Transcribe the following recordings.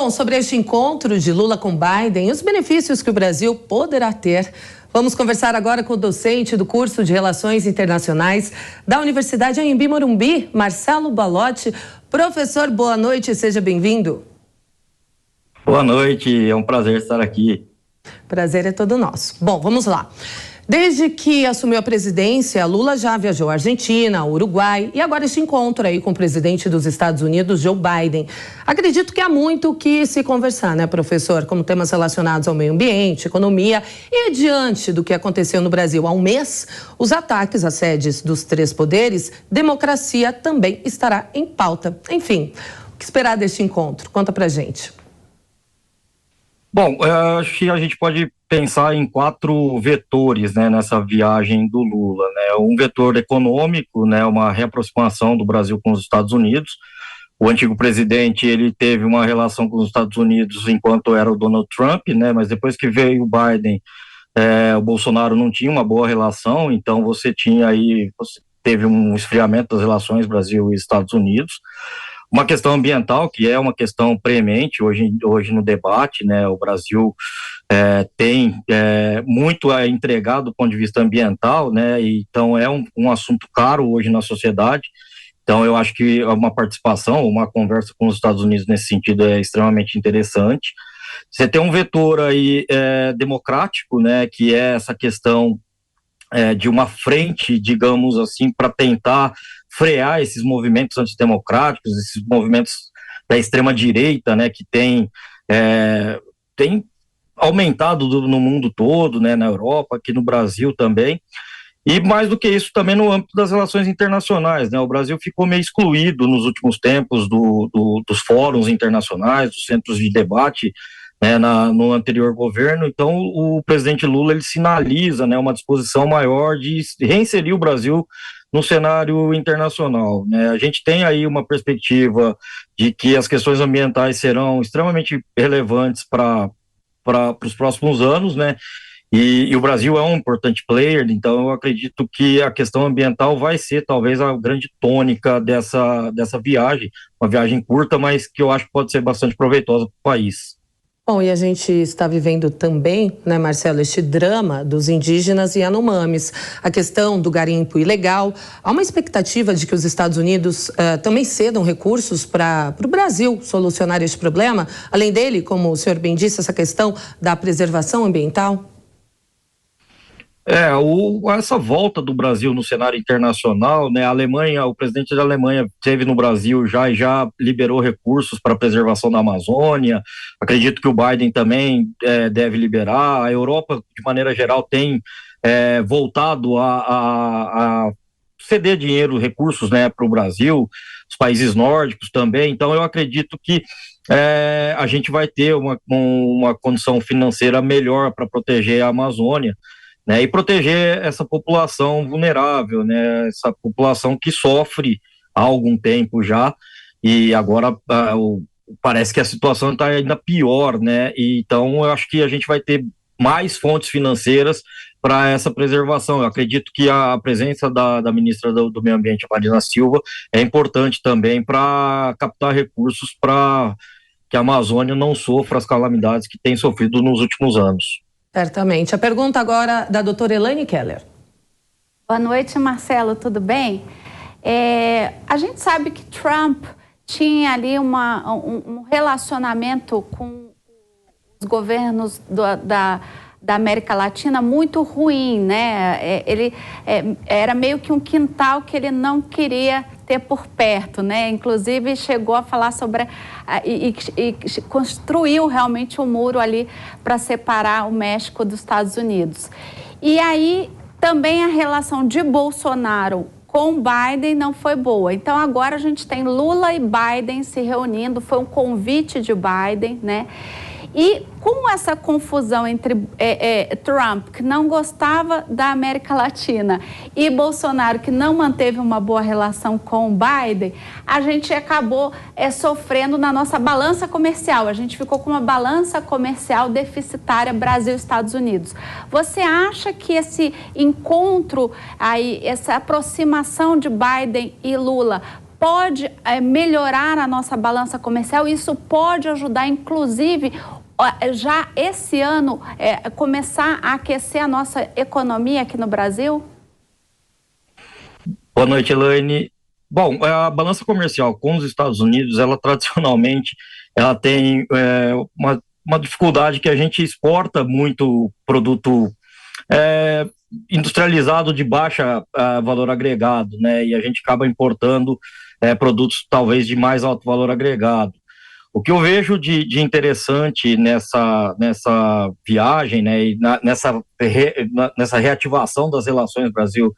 Bom, sobre este encontro de Lula com Biden e os benefícios que o Brasil poderá ter, vamos conversar agora com o docente do curso de Relações Internacionais da Universidade Anhembi Morumbi, Marcelo Balotti. Professor, boa noite, seja bem-vindo. Boa noite, é um prazer estar aqui. Prazer é todo nosso. Bom, vamos lá. Desde que assumiu a presidência, Lula já viajou à Argentina, ao Uruguai e agora este encontro aí com o presidente dos Estados Unidos, Joe Biden. Acredito que há muito o que se conversar, né, professor? Como temas relacionados ao meio ambiente, economia e diante do que aconteceu no Brasil há um mês, os ataques às sedes dos três poderes, democracia também estará em pauta. Enfim, o que esperar deste encontro? Conta pra gente. Bom, acho que a gente pode pensar em 4 vetores, né, nessa viagem do Lula, né? Um vetor econômico, né, uma reaproximação do Brasil com os Estados Unidos. O antigo presidente, ele teve uma relação com os Estados Unidos enquanto era o Donald Trump, né, mas depois que veio o Biden, o Bolsonaro não tinha uma boa relação, então você teve um esfriamento das relações Brasil e Estados Unidos. Uma questão ambiental, que é uma questão preemente hoje no debate, né? O Brasil tem muito a entregar do ponto de vista ambiental, né? Então é um assunto caro hoje na sociedade. Então eu acho que uma participação, uma conversa com os Estados Unidos nesse sentido é extremamente interessante. Você tem um vetor aí democrático, né? Que é essa questão de uma frente, digamos assim, para tentar frear esses movimentos antidemocráticos, esses movimentos da extrema-direita, né, que tem aumentado no mundo todo, né, na Europa, aqui no Brasil também, e mais do que isso também no âmbito das relações internacionais, né, o Brasil ficou meio excluído nos últimos tempos dos fóruns internacionais, dos centros de debate, né, no anterior governo. Então o presidente Lula, ele sinaliza, né, uma disposição maior de reinserir o Brasil no cenário internacional, né? A gente tem aí uma perspectiva de que as questões ambientais serão extremamente relevantes para os próximos anos, né? E o Brasil é um importante player, então eu acredito que a questão ambiental vai ser talvez a grande tônica dessa viagem, uma viagem curta, mas que eu acho que pode ser bastante proveitosa para o país. Bom, e a gente está vivendo também, né, Marcelo, este drama dos indígenas e Yanomamis, a questão do garimpo ilegal. Há uma expectativa de que os Estados Unidos também cedam recursos para o Brasil solucionar este problema, além dele, como o senhor bem disse, essa questão da preservação ambiental? Essa volta do Brasil no cenário internacional, né, a Alemanha, o presidente da Alemanha esteve no Brasil e já liberou recursos para a preservação da Amazônia. Acredito que o Biden também deve liberar. A Europa, de maneira geral, tem voltado a ceder dinheiro, recursos, né, para o Brasil, os países nórdicos também. Então eu acredito que a gente vai ter uma condição financeira melhor para proteger a Amazônia, né, e proteger essa população vulnerável, né, essa população que sofre há algum tempo já, e agora parece que a situação está ainda pior, né, e então eu acho que a gente vai ter mais fontes financeiras para essa preservação. Eu acredito que a presença da ministra do Meio Ambiente, Marina Silva, é importante também para captar recursos para que a Amazônia não sofra as calamidades que tem sofrido nos últimos anos. Certamente. A pergunta agora da doutora Elaine Keller. Boa noite, Marcelo, tudo bem? A gente sabe que Trump tinha ali um relacionamento com os governos da América Latina muito ruim, né? Ele era meio que um quintal que ele não queria ter por perto, né? Inclusive chegou a falar sobre e construiu realmente um muro ali para separar o México dos Estados Unidos. E aí também a relação de Bolsonaro com Biden não foi boa. Então agora a gente tem Lula e Biden se reunindo, foi um convite de Biden, né? E com essa confusão entre Trump, que não gostava da América Latina, e Bolsonaro, que não manteve uma boa relação com Biden, a gente acabou sofrendo na nossa balança comercial. A gente ficou com uma balança comercial deficitária Brasil-Estados Unidos. Você acha que esse encontro, essa aproximação de Biden e Lula pode melhorar a nossa balança comercial, isso pode ajudar, inclusive, já esse ano, começar a aquecer a nossa economia aqui no Brasil? Boa noite, Elaine. Bom, a balança comercial com os Estados Unidos, ela tradicionalmente, ela tem uma dificuldade que a gente exporta muito produto industrializado de baixa valor agregado, né? E a gente acaba importando produtos talvez de mais alto valor agregado. O que eu vejo de interessante nessa viagem, né, e nessa reativação das relações Brasil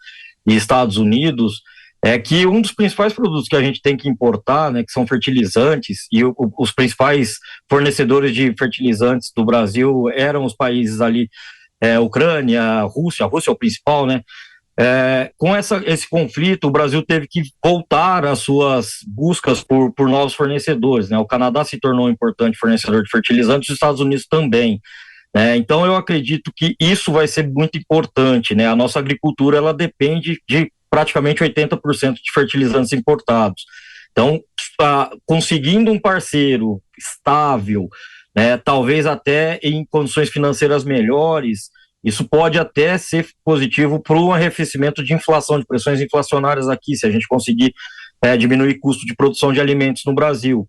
e Estados Unidos, é que um dos principais produtos que a gente tem que importar, né, que são fertilizantes, e os principais fornecedores de fertilizantes do Brasil eram os países ali, Ucrânia, a Rússia é o principal, né? Com esse conflito, o Brasil teve que voltar às suas buscas por novos fornecedores, né? O Canadá se tornou um importante fornecedor de fertilizantes, os Estados Unidos também, né? Então eu acredito que isso vai ser muito importante, né? A nossa agricultura, ela depende de praticamente 80% de fertilizantes importados. Então, conseguindo um parceiro estável, né, talvez até em condições financeiras melhores, isso pode até ser positivo para um arrefecimento de inflação, de pressões inflacionárias aqui, se a gente conseguir diminuir custo de produção de alimentos no Brasil.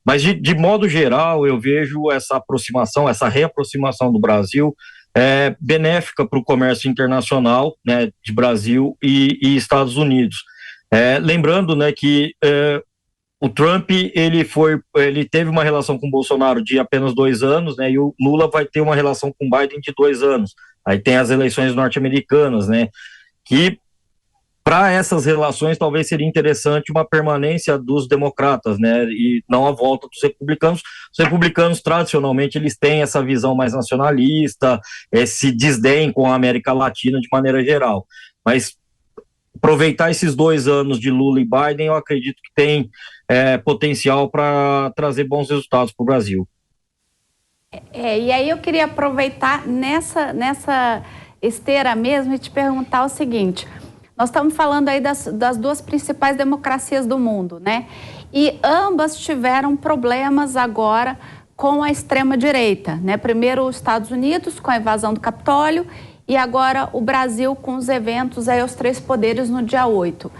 Mas, de modo geral, eu vejo essa aproximação, essa reaproximação do Brasil benéfica para o comércio internacional, né, de Brasil e Estados Unidos. Lembrando, né, que o Trump, ele teve uma relação com o Bolsonaro de apenas 2 anos, né, e o Lula vai ter uma relação com o Biden de 2 anos. Aí tem as eleições norte-americanas, né, que para essas relações talvez seria interessante uma permanência dos democratas, né, e não a volta dos republicanos. Os republicanos, tradicionalmente, eles têm essa visão mais nacionalista, esse desdém com a América Latina de maneira geral. Mas aproveitar esses 2 anos de Lula e Biden, eu acredito que tem potencial para trazer bons resultados para o Brasil. E aí eu queria aproveitar nessa esteira mesmo e te perguntar o seguinte: nós estamos falando aí das 2 principais democracias do mundo, né? E ambas tiveram problemas agora com a extrema-direita, né? Primeiro os Estados Unidos com a invasão do Capitólio e agora o Brasil com os eventos aí aos 3 poderes no dia 8.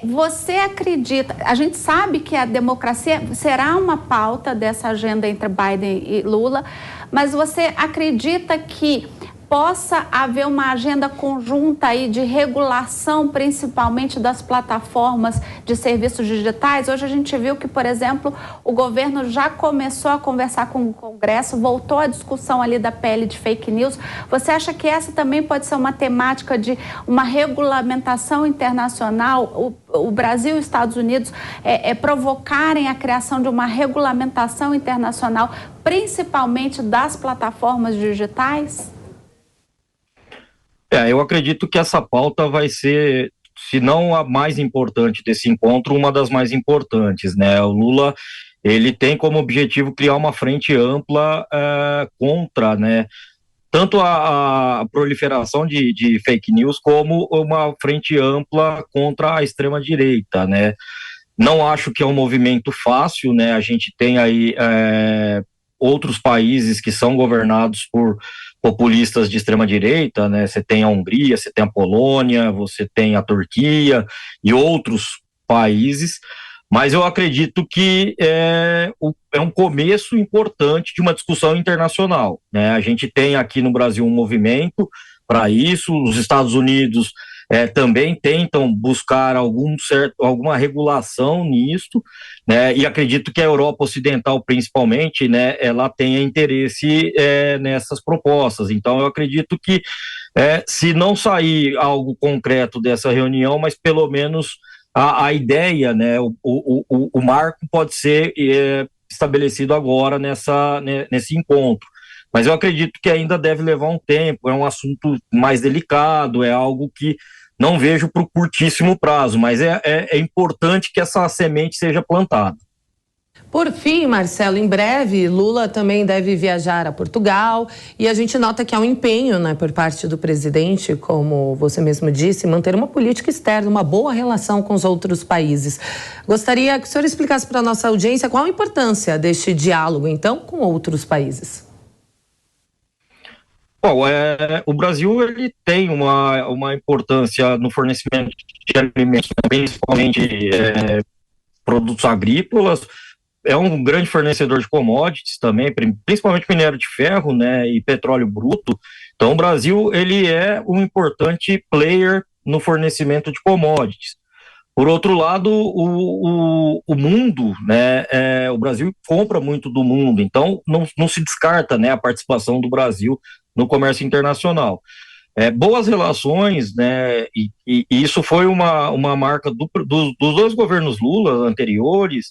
Você acredita, a gente sabe que a democracia será uma pauta dessa agenda entre Biden e Lula, mas você acredita que possa haver uma agenda conjunta aí de regulação, principalmente das plataformas de serviços digitais? Hoje a gente viu que, por exemplo, o governo já começou a conversar com o Congresso, voltou à discussão ali da PL de fake news. Você acha que essa também pode ser uma temática de uma regulamentação internacional? O Brasil e os Estados Unidos provocarem a criação de uma regulamentação internacional, principalmente das plataformas digitais? Eu acredito que essa pauta vai ser, se não a mais importante desse encontro, uma das mais importantes, né? O Lula, ele tem como objetivo criar uma frente ampla contra, né, tanto a proliferação de fake news como uma frente ampla contra a extrema-direita, né? Não acho que é um movimento fácil, né? A gente tem aí outros países que são governados por populistas de extrema-direita, né? Você tem a Hungria, você tem a Polônia, você tem a Turquia e outros países, mas eu acredito que é um começo importante de uma discussão internacional, né? A gente tem aqui no Brasil um movimento para isso, os Estados Unidos também tentam buscar alguma regulação nisto, né? E acredito que a Europa Ocidental, principalmente, né, ela tenha interesse nessas propostas. Então, eu acredito que se não sair algo concreto dessa reunião, mas pelo menos a ideia, né, o marco pode ser estabelecido agora nesse encontro. Mas eu acredito que ainda deve levar um tempo, é um assunto mais delicado, é algo que não vejo para o curtíssimo prazo, mas é importante que essa semente seja plantada. Por fim, Marcelo, em breve, Lula também deve viajar a Portugal e a gente nota que há um empenho, né, por parte do presidente, como você mesmo disse, manter uma política externa, uma boa relação com os outros países. Gostaria que o senhor explicasse para a nossa audiência qual a importância deste diálogo, então, com outros países. Bom, o Brasil ele tem uma importância no fornecimento de alimentos, principalmente produtos agrícolas. É um grande fornecedor de commodities também, principalmente minério de ferro, né, e petróleo bruto. Então, o Brasil ele é um importante player no fornecimento de commodities. Por outro lado, o mundo, né, o Brasil compra muito do mundo, então não se descarta, né, a participação do Brasil no comércio internacional. Boas relações, né, e isso foi uma marca dos dois governos Lula anteriores,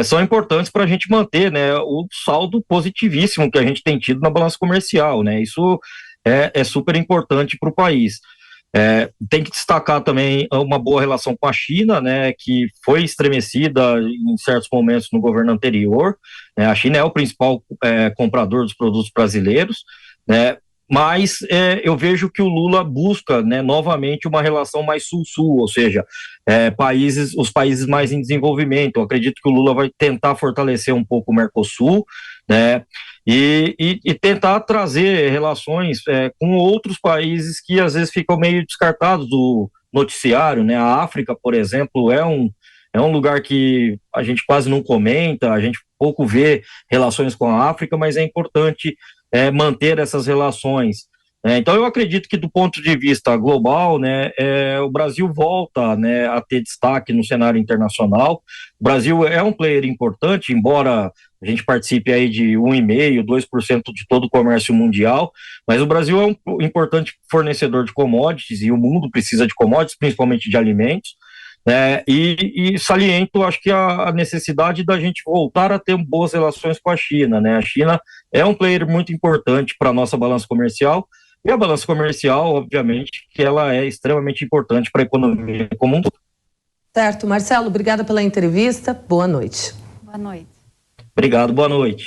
são importantes para a gente manter, né, o saldo positivíssimo que a gente tem tido na balança comercial, né, isso é super importante para o país. Tem que destacar também uma boa relação com a China, né, que foi estremecida em certos momentos no governo anterior. A China é o principal comprador dos produtos brasileiros, né, mas eu vejo que o Lula busca, né, novamente uma relação mais sul-sul, ou seja, os países mais em desenvolvimento. Eu acredito que o Lula vai tentar fortalecer um pouco o Mercosul, né, e tentar trazer relações com outros países que às vezes ficam meio descartados do noticiário, né? A África, por exemplo, é um lugar que a gente quase não comenta, a gente pouco vê relações com a África, mas é importante manter essas relações. Então eu acredito que do ponto de vista global, né, o Brasil volta, né, a ter destaque no cenário internacional. O Brasil é um player importante, embora a gente participe aí de 1,5%, 2% de todo o comércio mundial, mas o Brasil é um importante fornecedor de commodities e o mundo precisa de commodities, principalmente de alimentos. E saliento, acho que a necessidade da gente voltar a ter boas relações com a China, né? A China é um player muito importante para a nossa balança comercial, e a balança comercial, obviamente, que ela é extremamente importante para a economia como um todo. Certo, Marcelo, obrigada pela entrevista. Boa noite. Boa noite. Obrigado, boa noite.